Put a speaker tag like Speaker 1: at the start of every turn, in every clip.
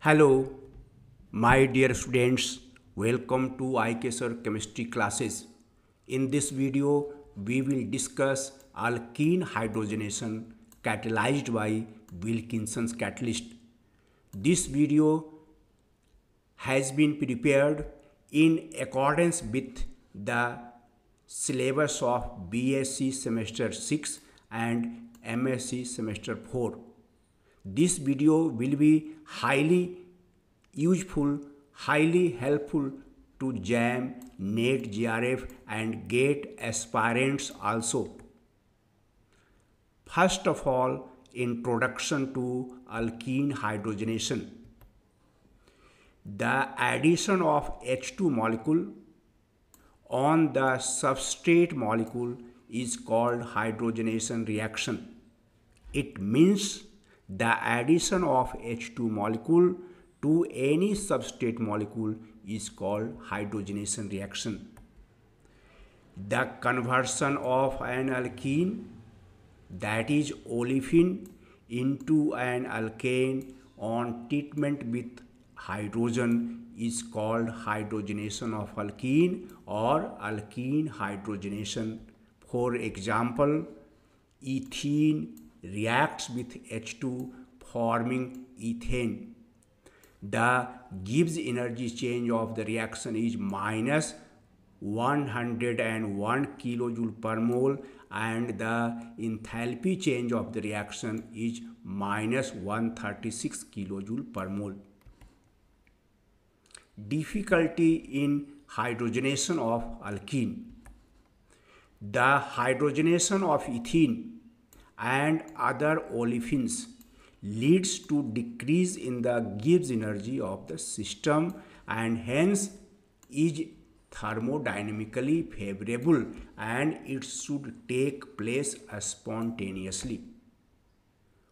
Speaker 1: Hello, my dear students. Welcome to IK Sir Chemistry classes. In this video, we will discuss alkene hydrogenation catalyzed by Wilkinson's catalyst. This video has been prepared in accordance with the syllabus of BSc semester 6 and MSc semester 4. This video will be highly useful, highly helpful to JAM, NET, JRF and GATE aspirants also. First of all, introduction to alkene hydrogenation. The addition of H2 molecule on the substrate molecule is called hydrogenation reaction. It means the addition of H2 molecule to any substrate molecule is called hydrogenation reaction. The conversion of an alkene, that is olefin, into an alkane on treatment with hydrogen is called hydrogenation of alkene or alkene hydrogenation. For example, ethene reacts with H2 forming ethane. The Gibbs energy change of the reaction is minus 101 kilojoule per mole and the enthalpy change of the reaction is minus 136 kilojoule per mole. Difficulty in hydrogenation of alkene. The hydrogenation of ethene and other olefins leads to decrease in the Gibbs energy of the system and hence is thermodynamically favorable and it should take place spontaneously.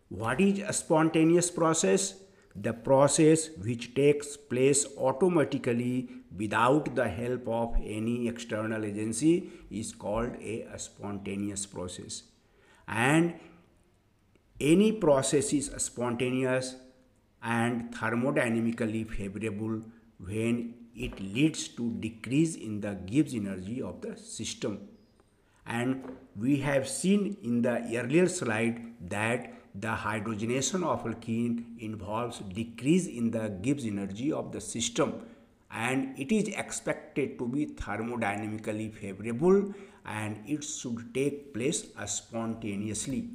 Speaker 1: What is a spontaneous process? The process which takes place automatically without the help of any external agency is called a spontaneous process. And any process is spontaneous and thermodynamically favorable when it leads to decrease in the Gibbs energy of the system. And we have seen in the earlier slide that the hydrogenation of alkene involves decrease in the Gibbs energy of the system and it is expected to be thermodynamically favorable and it should take place spontaneously.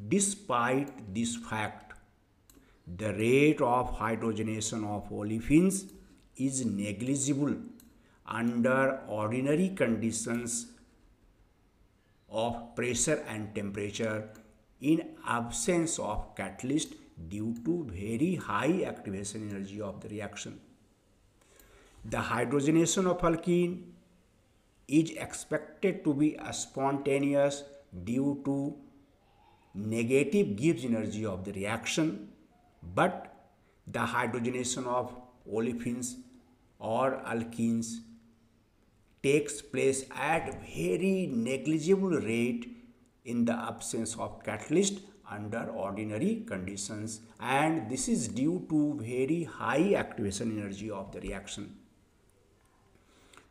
Speaker 1: Despite this fact, the rate of hydrogenation of olefins is negligible under ordinary conditions of pressure and temperature in absence of catalyst due to very high activation energy of the reaction. The hydrogenation of alkene is expected to be spontaneous due to negative Gibbs energy of the reaction, but the hydrogenation of olefins or alkenes takes place at very negligible rate in the absence of catalyst under ordinary conditions, and this is due to very high activation energy of the reaction.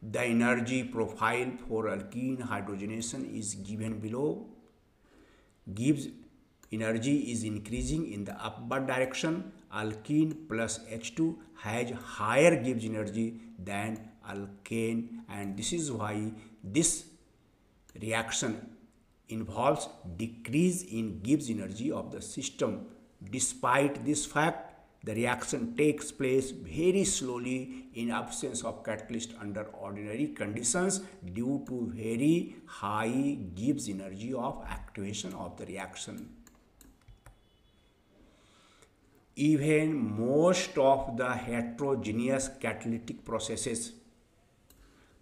Speaker 1: The energy profile for alkene hydrogenation is given below. Gibbs energy is increasing in the upward direction. Alkene plus H2 has higher Gibbs energy than alkane, and this is why this reaction involves decrease in Gibbs energy of the system. Despite this fact, the reaction takes place very slowly in absence of catalyst under ordinary conditions due to very high Gibbs energy of activation of the reaction. Even most of the heterogeneous catalytic processes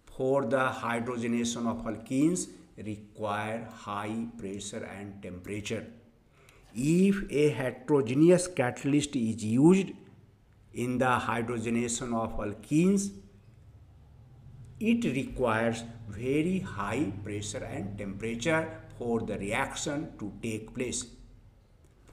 Speaker 1: for the hydrogenation of alkenes require high pressure and temperature. If a heterogeneous catalyst is used in the hydrogenation of alkenes, it requires very high pressure and temperature for the reaction to take place.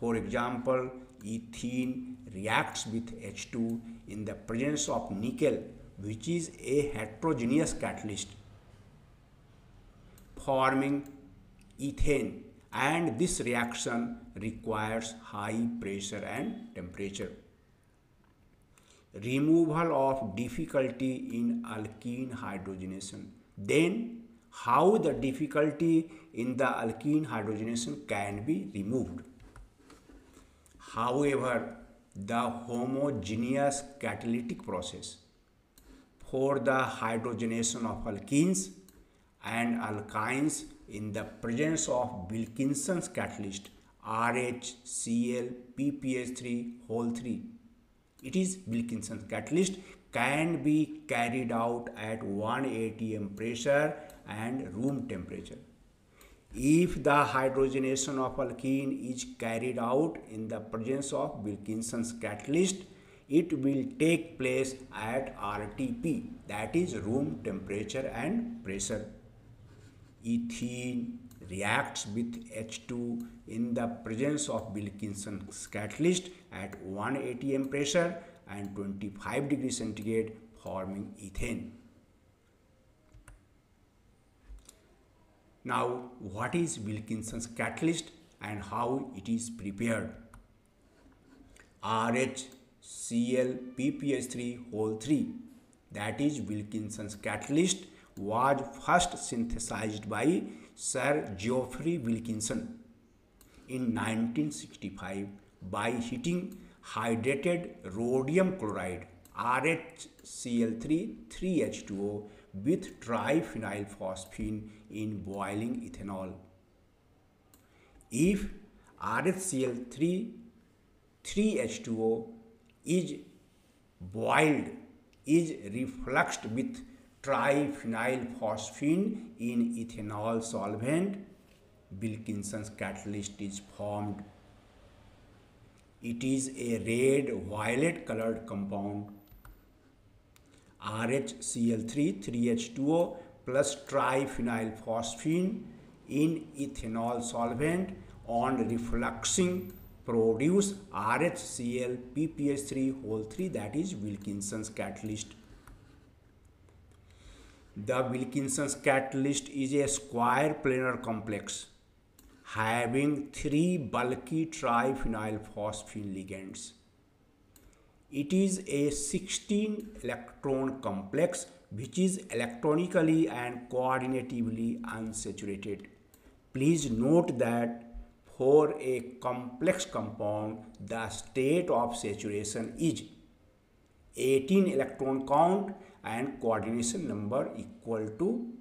Speaker 1: For example, ethene reacts with H2 in the presence of nickel, which is a heterogeneous catalyst, forming ethane, and this reaction requires high pressure and temperature. Removal of difficulty in alkene hydrogenation. Then, how the difficulty in the alkene hydrogenation can be removed? However, the homogeneous catalytic process for the hydrogenation of alkenes and alkynes in the presence of Wilkinson's catalyst RHCl-PPH3 it is Wilkinson's catalyst can be carried out at 1 atm pressure and room temperature. If the hydrogenation of alkene is carried out in the presence of Wilkinson's catalyst, it will take place at RTP, that is room temperature and pressure. Ethene reacts with H2 in the presence of Wilkinson's catalyst at 1 atm pressure and 25 degrees centigrade, forming ethane. Now, what is Wilkinson's catalyst and how it is prepared? RHCl-PPH3 that is Wilkinson's catalyst was first synthesized by Sir Geoffrey Wilkinson in 1965 by heating hydrated rhodium chloride RHCl3 with triphenylphosphine in boiling ethanol. If RHCl3 is boiled, is refluxed with triphenylphosphine in ethanol solvent, Wilkinson's catalyst is formed. It is a red-violet colored compound. RHCl3 plus triphenylphosphine in ethanol solvent on refluxing produce RHCl-PPH3 that is Wilkinson's catalyst. The Wilkinson's catalyst is a square planar complex having 3 bulky triphenylphosphine ligands. It is a 16 electron complex which is electronically and coordinatively unsaturated. Please note that for a complex compound, the state of saturation is 18 electron count and coordination number equal to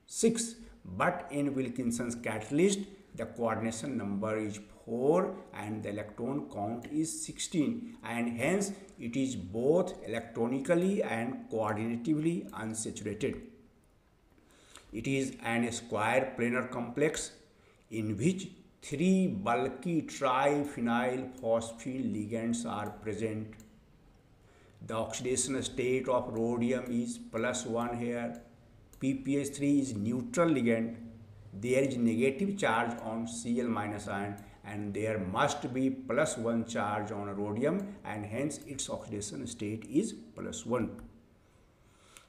Speaker 1: 6. But in Wilkinson's catalyst, the coordination number is 4 and the electron count is 16, and hence it is both electronically and coordinatively unsaturated. It is an square planar complex in which 3 bulky triphenylphosphine ligands are present. The oxidation state of rhodium is +1 here. PPH3 is neutral ligand. There is negative charge on Cl- ion and there must be +1 charge on rhodium, and hence its oxidation state is +1.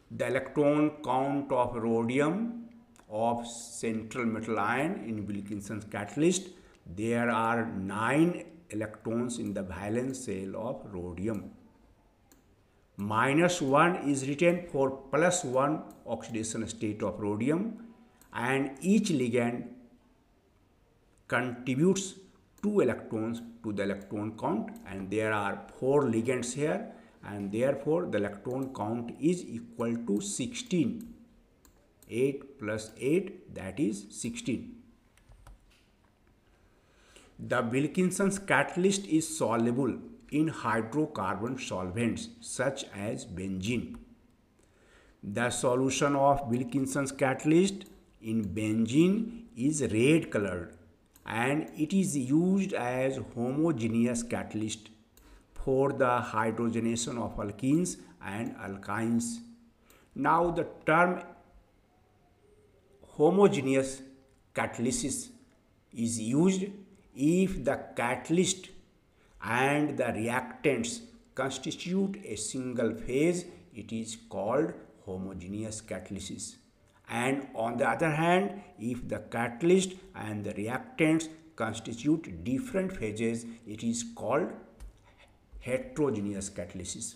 Speaker 1: The electron count of rhodium of central metal ion in Wilkinson's catalyst, there are 9 electrons in the valence shell of rhodium. -1 is written for +1 oxidation state of rhodium, and each ligand contributes 2 electrons to the electron count, and there are 4 ligands here, and therefore the electron count is equal to 16. 8 plus 8, that is 16. The Wilkinson's catalyst is soluble in hydrocarbon solvents such as benzene. The solution of Wilkinson's catalyst in benzene is red colored, and it is used as homogeneous catalyst for the hydrogenation of alkenes and alkynes. Now the term homogeneous catalysis is used if the catalyst and the reactants constitute a single phase, it is called homogeneous catalysis. And on the other hand, if the catalyst and the reactants constitute different phases, it is called heterogeneous catalysis.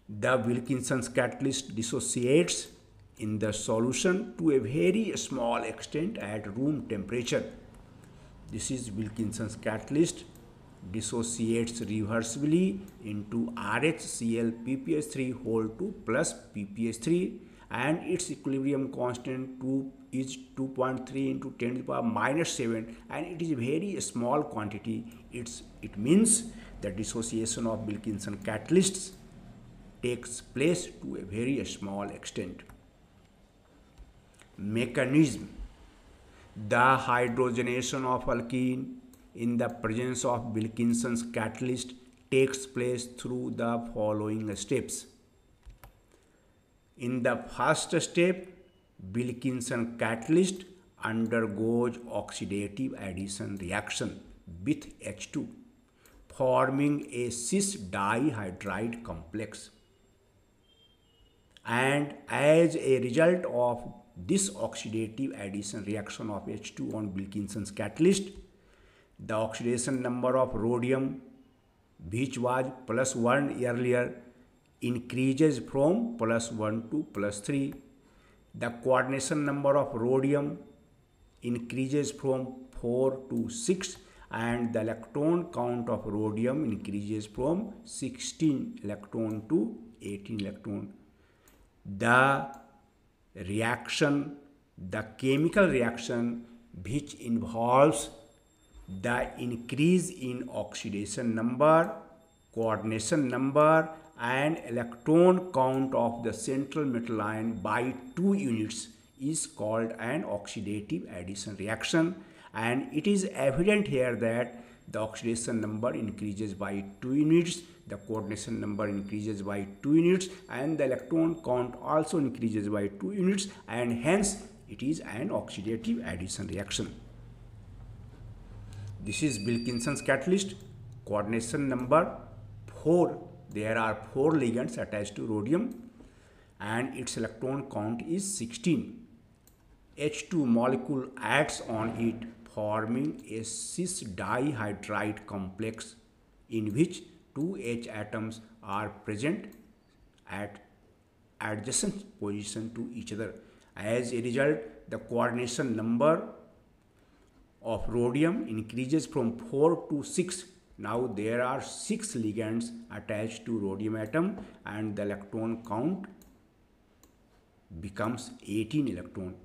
Speaker 1: The Wilkinson's catalyst dissociates in the solution to a very small extent at room temperature. This is Wilkinson's catalyst dissociates reversibly into RHCl PPH3 whole 2 plus PPH3, and its equilibrium constant is 2.3 into 10 to the power minus 7, and it is a very small quantity. It means the dissociation of Wilkinson catalysts takes place to a very small extent. Mechanism: the hydrogenation of alkene in the presence of Wilkinson's catalyst takes place through the following steps. In the first step, Wilkinson catalyst undergoes oxidative addition reaction with H2, forming a cis dihydride complex. And as a result of this oxidative addition reaction of H2 on Wilkinson's catalyst, the oxidation number of rhodium, which was +1 earlier, increases from +1 to +3. The coordination number of rhodium increases from 4 to 6, and the electron count of rhodium increases from 16 electron to 18 electron. The chemical reaction which involves the increase in oxidation number, coordination number, and electron count of the central metal ion by 2 units is called an oxidative addition reaction, and it is evident here that the oxidation number increases by 2 units, the coordination number increases by 2 units, and the electron count also increases by 2 units, and hence it is an oxidative addition reaction. This is Wilkinson's catalyst, coordination number 4. There are 4 ligands attached to rhodium, and its electron count is 16. H2 molecule acts on it, forming a cis dihydride complex in which 2 H atoms are present at adjacent position to each other. As a result, the coordination number of rhodium increases from 4 to 6. Now there are 6 ligands attached to rhodium atom, and the electron count becomes 18 electron.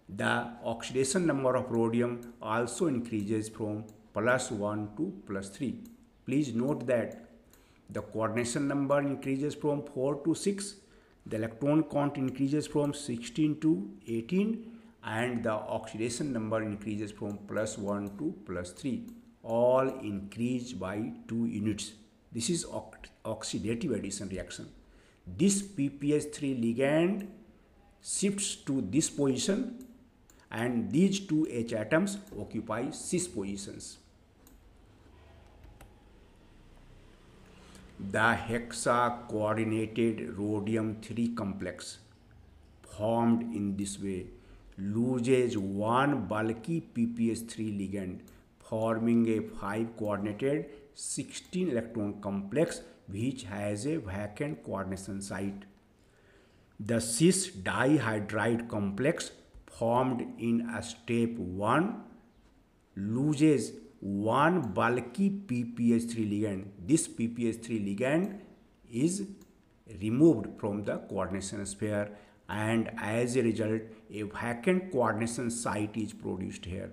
Speaker 1: The oxidation number of rhodium also increases from +1 to +3. Please note that the coordination number increases from 4 to 6, the electron count increases from 16 to 18, and the oxidation number increases from +1 to +3. All increase by 2 units. This is oxidative addition reaction. This PPH3 ligand shifts to this position, and these 2 H atoms occupy cis positions. The hexa-coordinated rhodium-3 complex formed in this way loses one bulky PPH3 ligand, forming a 5-coordinated 16-electron complex which has a vacant coordination site. The cis dihydride complex formed in a step 1 loses one bulky PPH3 ligand. This PPH3 ligand is removed from the coordination sphere, and as a result a vacant coordination site is produced here,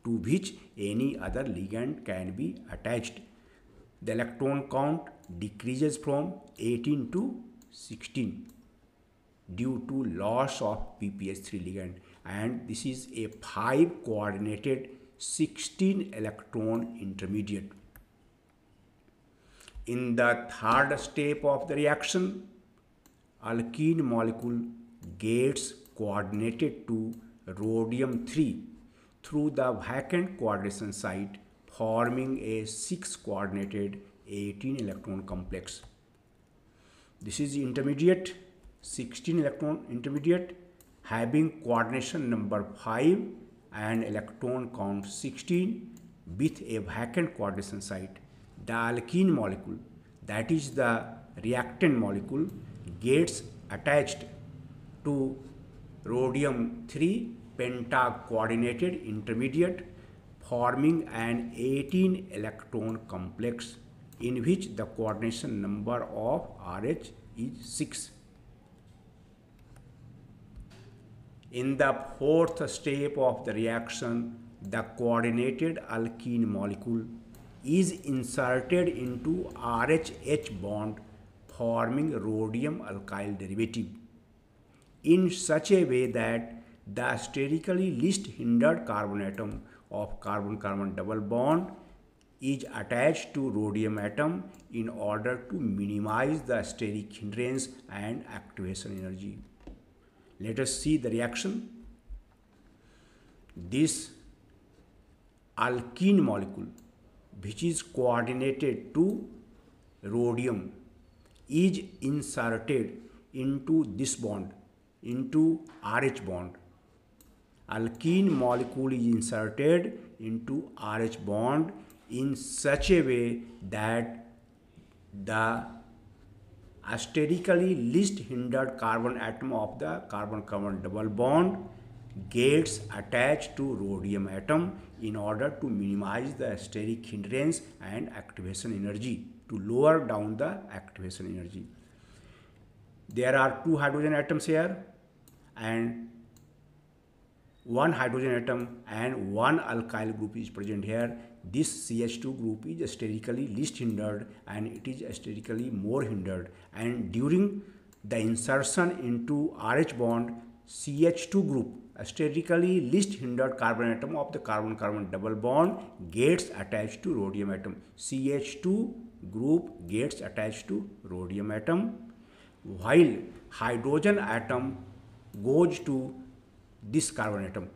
Speaker 1: to which any other ligand can be attached. The electron count decreases from 18 to 16 due to loss of PPH3 ligand, and this is a 5-coordinated 16-electron intermediate. In the third step of the reaction, alkene molecule gets coordinated to rhodium-3 through the vacant coordination site, forming a 6-coordinated 18-electron complex. This is intermediate, 16-electron intermediate, having coordination number 5 and electron count 16 with a vacant coordination site. The alkene molecule, that is the reactant molecule, gets attached to rhodium 3 penta-coordinated intermediate, forming an 18-electron complex in which the coordination number of RH is 6. In the fourth step of the reaction, the coordinated alkene molecule is inserted into RH-H bond, forming rhodium alkyl derivative in such a way that the sterically least hindered carbon atom of carbon-carbon double bond is attached to rhodium atom in order to minimize the steric hindrance and activation energy. Let us see the reaction. This alkene molecule, which is coordinated to rhodium, is inserted into this bond, into RH bond. Alkene molecule is inserted into RH bond in such a way that the asterically least hindered carbon atom of the carbon-carbon double bond gets attached to rhodium atom in order to minimize the steric hindrance and activation energy, to lower down the activation energy. There are 2 hydrogen atoms here and 1 hydrogen atom and 1 alkyl group is present here. This CH2 group is sterically least hindered and it is sterically more hindered, and during the insertion into RH bond, CH2 group, a sterically least hindered carbon atom of the carbon-carbon double bond, gets attached to rhodium atom. CH2 group gets attached to rhodium atom, while hydrogen atom goes to this carbon atom.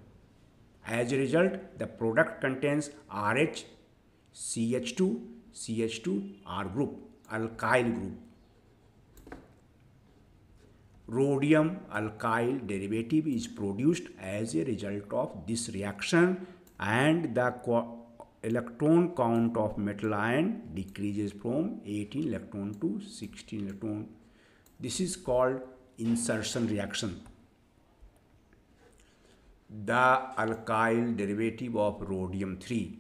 Speaker 1: As a result, the product contains RH, CH2, CH2, R group, alkyl group. Rhodium alkyl derivative is produced as a result of this reaction, and the electron count of metal ion decreases from 18 electron to 16 electron. This is called insertion reaction. The alkyl derivative of rhodium 3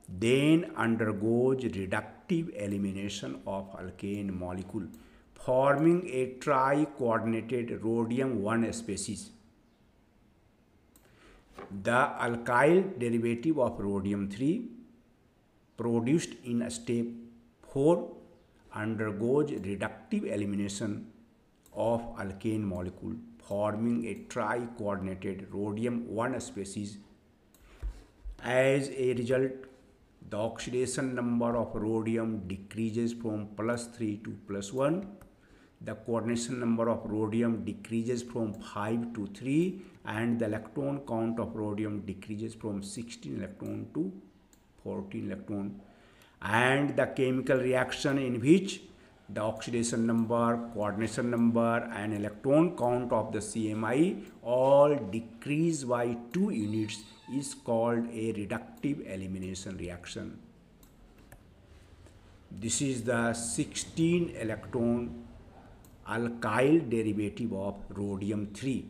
Speaker 1: then undergoes reductive elimination of alkane molecule, forming a tri-coordinated rhodium 1 species. The alkyl derivative of rhodium 3 produced in step 4 undergoes reductive elimination of alkane molecule, forming a tri-coordinated rhodium 1 species. As a result, the oxidation number of rhodium decreases from +3 to +1. The coordination number of rhodium decreases from 5 to 3, and the electron count of rhodium decreases from 16 electron to 14 electron. And the chemical reaction in which the oxidation number, coordination number and electron count of the CMI all decrease by 2 units is called a reductive elimination reaction. This is the 16 electron alkyl derivative of rhodium 3.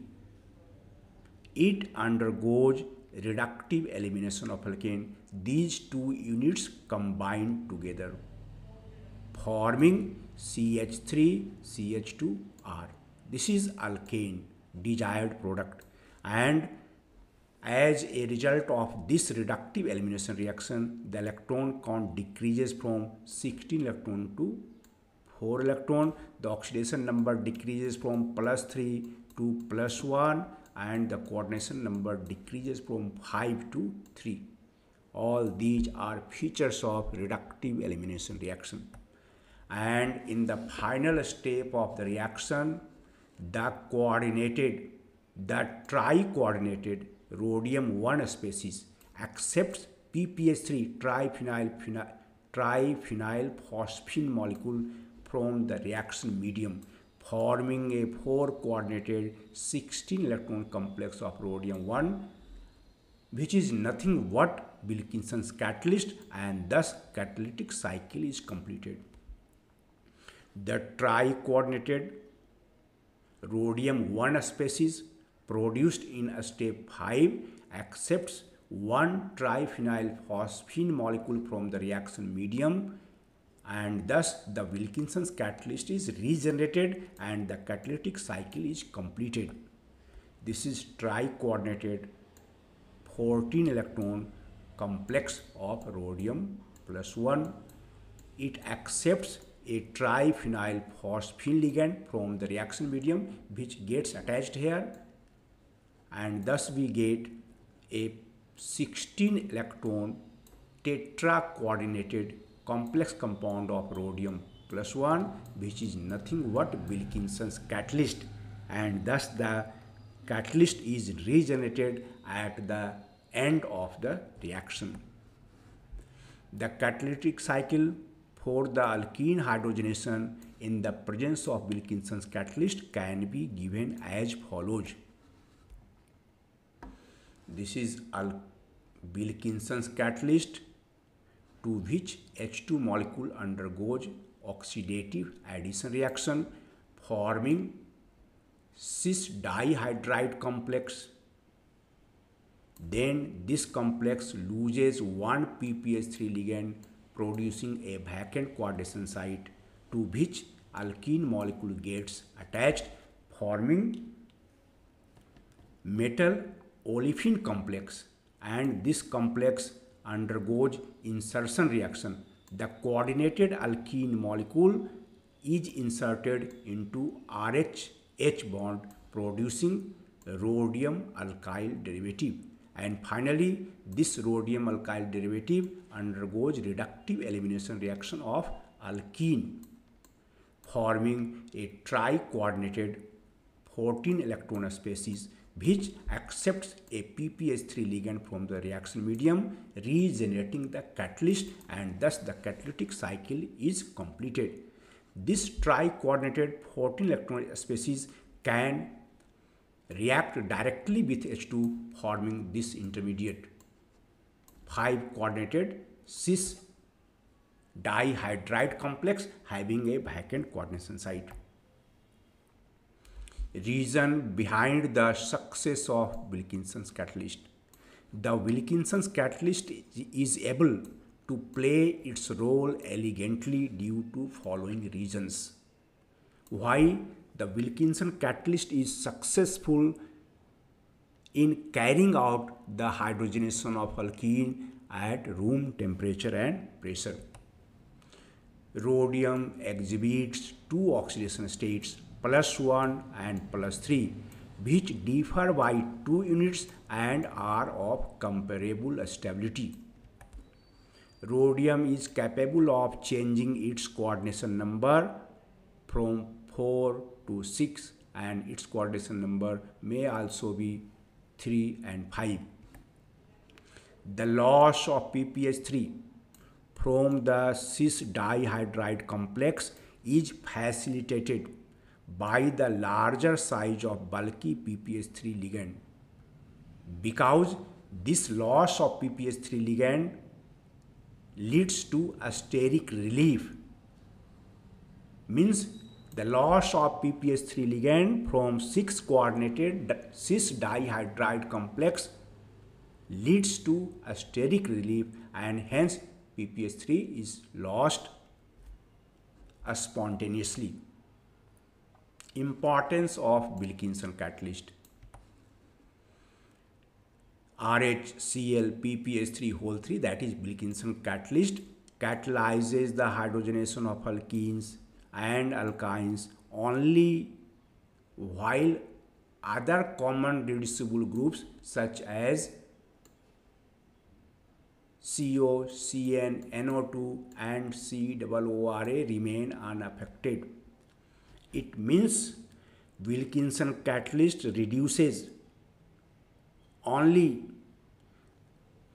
Speaker 1: It undergoes reductive elimination of alkane. These 2 units combine together, forming CH3CH2R. This is alkane, desired product, and as a result of this reductive elimination reaction, the electron count decreases from 16 electron to 4 electron. The oxidation number decreases from +3 to +1, and the coordination number decreases from 5 to 3. All these are features of reductive elimination reaction. And in the final step of the reaction, the tri-coordinated rhodium 1 species accepts PPH3 triphenyl phosphine molecule from the reaction medium, forming a 4-coordinated 16-electron complex of rhodium 1, which is nothing but Wilkinson's catalyst, and thus catalytic cycle is completed. The tri-coordinated rhodium 1 species produced in step 5 accepts 1 triphenyl phosphine molecule from the reaction medium, and thus the Wilkinson's catalyst is regenerated and the catalytic cycle is completed. This is tri-coordinated 14 electron complex of rhodium plus 1. It accepts a triphenyl phosphine ligand from the reaction medium, which gets attached here, and thus we get a 16 electron tetra coordinated complex compound of rhodium plus 1, which is nothing but Wilkinson's catalyst, and thus the catalyst is regenerated at the end of the reaction. The catalytic cycle for the alkene hydrogenation in the presence of Wilkinson's catalyst can be given as follows. This is Wilkinson's catalyst, to which H2 molecule undergoes oxidative addition reaction, forming cis dihydride complex. Then this complex loses one PPH3 ligand, producing a vacant coordination site to which alkene molecule gets attached, forming metal olefin complex, and this complex undergoes insertion reaction. The coordinated alkene molecule is inserted into RH bond, producing rhodium alkyl derivative, and finally this rhodium alkyl derivative undergoes reductive elimination reaction of alkene, forming a tri-coordinated 14 electron species which accepts a PPH3 ligand from the reaction medium, regenerating the catalyst, and thus the catalytic cycle is completed. This tri-coordinated 14 electron species can react directly with H2, forming this intermediate 5-coordinated cis dihydride complex having a vacant coordination site. Reason behind the success of Wilkinson's catalyst. The Wilkinson's catalyst is able to play its role elegantly due to following reasons. Why the Wilkinson catalyst is successful in carrying out the hydrogenation of alkene at room temperature and pressure. Rhodium exhibits two oxidation states, +1 and +3, which differ by 2 units and are of comparable stability. Rhodium is capable of changing its coordination number from 4 to 6, and its coordination number may also be 3 and 5. The loss of PPH3 from the cis dihydride complex is facilitated by the larger size of bulky PPH3 ligand. Because this loss of PPH3 ligand leads to steric relief, means the loss of PPH3 ligand from 6-coordinated cis dihydride complex leads to steric relief, and hence PPH3 is lost spontaneously. Importance of Wilkinson catalyst. RHCl PPH3 that is Wilkinson catalyst, catalyzes the hydrogenation of alkenes and alkynes only while other common reducible groups such as CO, CN, NO2 and COORA remain unaffected. It means Wilkinson catalyst reduces only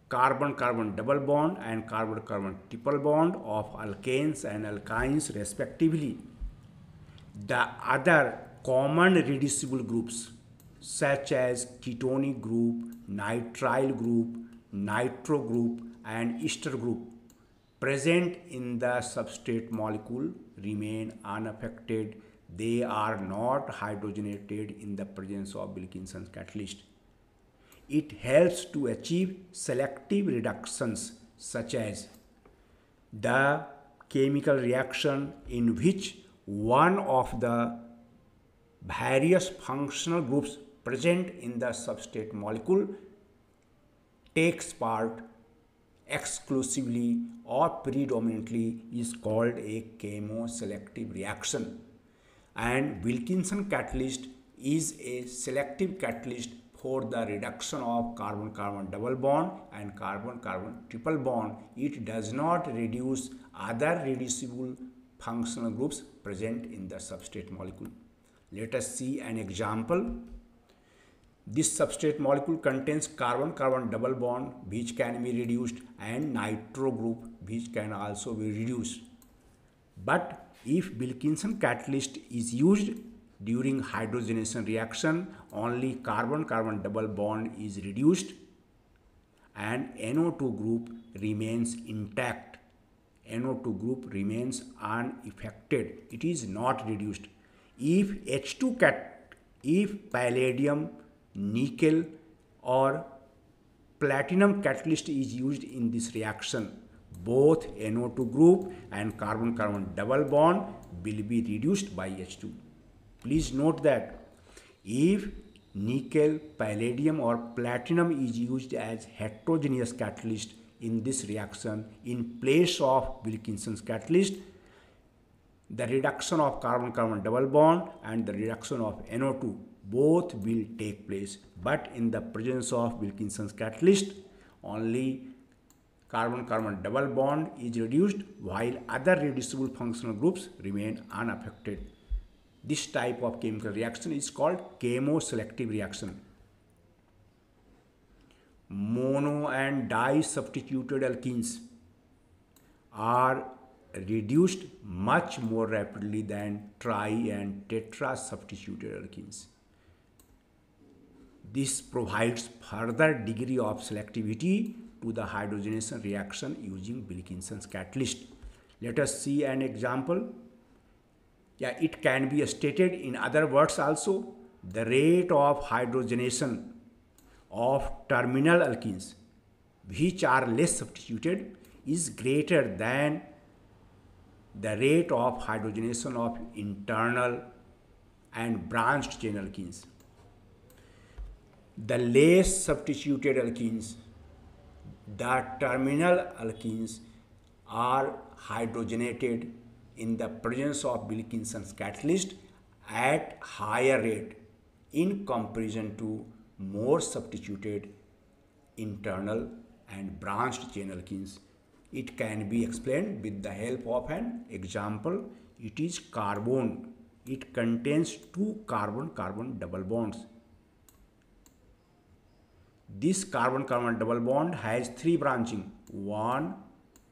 Speaker 1: carbon-carbon double bond and carbon-carbon triple bond of alkanes and alkynes respectively. The other common reducible groups such as ketonic group, nitrile group, nitro group and ester group present in the substrate molecule remain unaffected. They are not hydrogenated in the presence of Wilkinson's catalyst. It helps to achieve selective reductions such as the chemical reaction in which one of the various functional groups present in the substrate molecule takes part exclusively or predominantly is called a chemoselective reaction. And Wilkinson catalyst is a selective catalyst for the reduction of carbon-carbon double bond and carbon-carbon triple bond. It does not reduce other reducible functional groups present in the substrate molecule. Let us see an example. This substrate molecule contains carbon-carbon double bond which can be reduced and nitro group which can also be reduced. But if Wilkinson catalyst is used during hydrogenation reaction, only carbon-carbon double bond is reduced and NO2 group remains intact. NO2 group remains unaffected. It is not reduced. If palladium, nickel or platinum catalyst is used in this reaction, both NO2 group and carbon-carbon double bond will be reduced by H2. Please note that if nickel, palladium or platinum is used as heterogeneous catalyst in this reaction in place of Wilkinson's catalyst, the reduction of carbon-carbon double bond and the reduction of NO2 both will take place, but in the presence of Wilkinson's catalyst, only carbon-carbon double bond is reduced while other reducible functional groups remain unaffected. This type of chemical reaction is called chemoselective reaction. Mono and di-substituted alkenes are reduced much more rapidly than tri and tetra-substituted alkenes. This provides further degree of selectivity to the hydrogenation reaction using Wilkinson's catalyst. Let us see an example. It can be stated in other words also. The rate of hydrogenation of terminal alkenes, which are less substituted, is greater than the rate of hydrogenation of internal and branched chain alkenes. The less substituted alkenes, the terminal alkenes, are hydrogenated in the presence of Wilkinson's catalyst at higher rate in comparison to more substituted internal and branched chain alkenes. It can be explained with the help of an example. It is carbon. It contains two carbon-carbon double bonds. This carbon-carbon double bond has three branching, 1,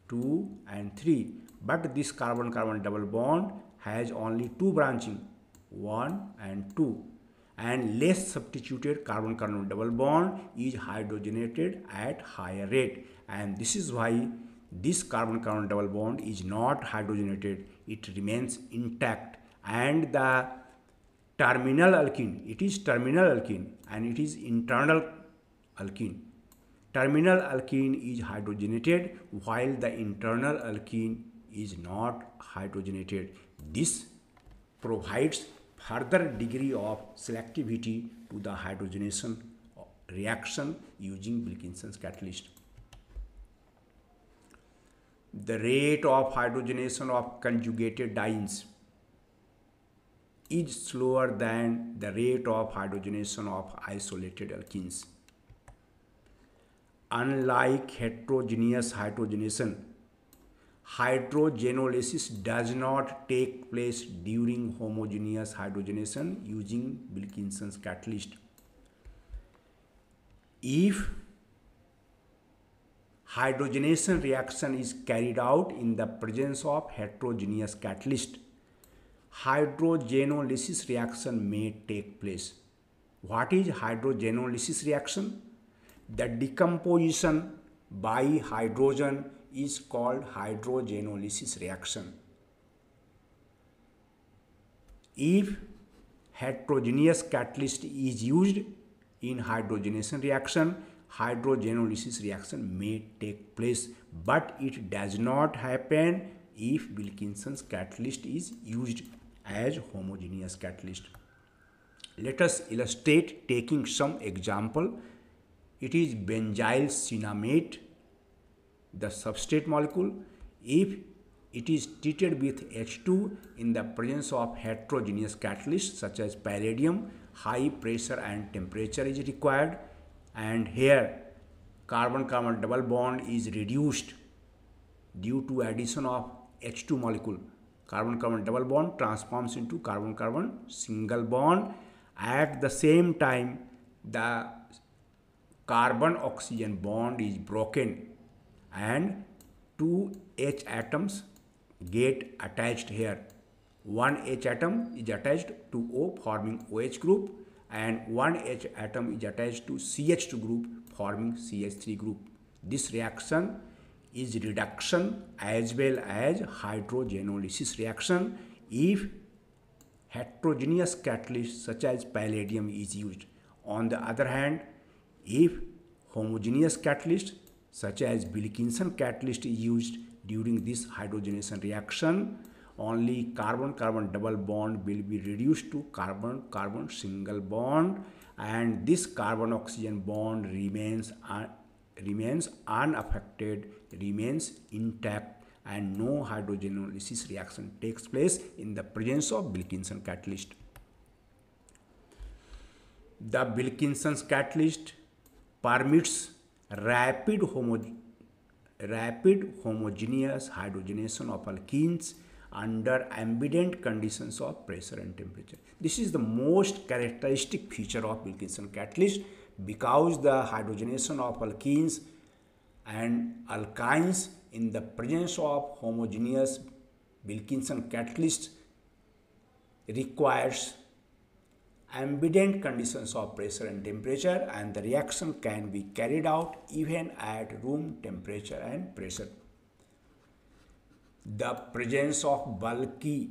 Speaker 1: 2 and 3. But this carbon-carbon double bond has only two branching, 1 and 2. And less substituted carbon-carbon double bond is hydrogenated at higher rate. And this is why this carbon-carbon double bond is not hydrogenated. It remains intact. And the terminal alkene, it is terminal alkene and it is internal alkene. Terminal alkene is hydrogenated while the internal alkene is not hydrogenated. This provides further degree of selectivity to the hydrogenation reaction using Wilkinson's catalyst. The rate of hydrogenation of conjugated dienes is slower than the rate of hydrogenation of isolated alkenes. Unlike heterogeneous hydrogenation, hydrogenolysis does not take place during homogeneous hydrogenation using Wilkinson's catalyst. If hydrogenation reaction is carried out in the presence of heterogeneous catalyst, hydrogenolysis reaction may take place. What is hydrogenolysis reaction? The decomposition by hydrogen is called hydrogenolysis reaction. If heterogeneous catalyst is used in hydrogenation reaction, hydrogenolysis reaction may take place, but it does not happen if Wilkinson's catalyst is used as homogeneous catalyst. Let us illustrate taking some example. It is benzyl cinnamate, the substrate molecule. If it is treated with H2 in the presence of heterogeneous catalysts such as palladium, high pressure and temperature is required, and here carbon-carbon double bond is reduced due to addition of H2 molecule. Carbon-carbon double bond transforms into carbon-carbon single bond. At the same time, the carbon-oxygen bond is broken and two H atoms get attached here. One H atom is attached to O forming OH group, and one H atom is attached to CH2 group forming CH3 group. This reaction is reduction as well as hydrogenolysis reaction if heterogeneous catalyst such as palladium is used. On the other hand, if homogeneous catalyst such as Wilkinson catalyst is used during this hydrogenation reaction, only carbon-carbon double bond will be reduced to carbon-carbon single bond, and this carbon-oxygen bond remains unaffected, remains intact, and no hydrogenolysis reaction takes place in the presence of Wilkinson catalyst. The Wilkinson's catalyst permits rapid homogeneous hydrogenation of alkenes under ambient conditions of pressure and temperature. This is the most characteristic feature of Wilkinson catalyst, because the hydrogenation of alkenes and alkynes in the presence of homogeneous Wilkinson catalyst requires ambient conditions of pressure and temperature, and the reaction can be carried out even at room temperature and pressure. The presence of bulky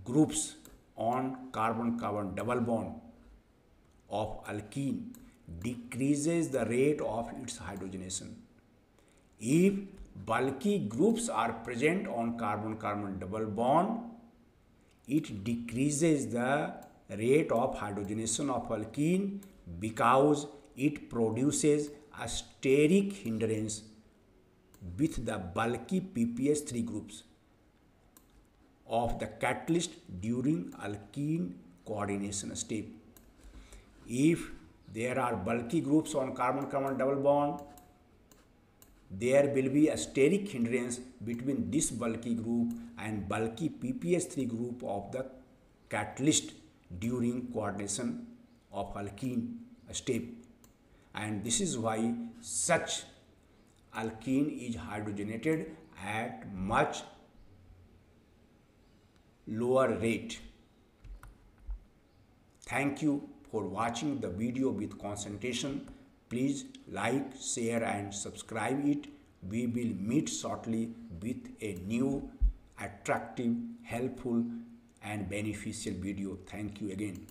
Speaker 1: groups on carbon-carbon double bond of alkene decreases the rate of its hydrogenation. If bulky groups are present on carbon-carbon double bond, it decreases the rate of hydrogenation of alkene because it produces a steric hindrance with the bulky PPH3 groups of the catalyst during alkene coordination step. If there are bulky groups on carbon-carbon double bond, there will be a steric hindrance between this bulky group and bulky PPH3 group of the catalyst during coordination of alkene step, and this is why such alkene is hydrogenated at much lower rate. Thank you for watching the video with concentration. Please like, share and subscribe it. We will meet shortly with a new, attractive, helpful and beneficial video. Thank you again.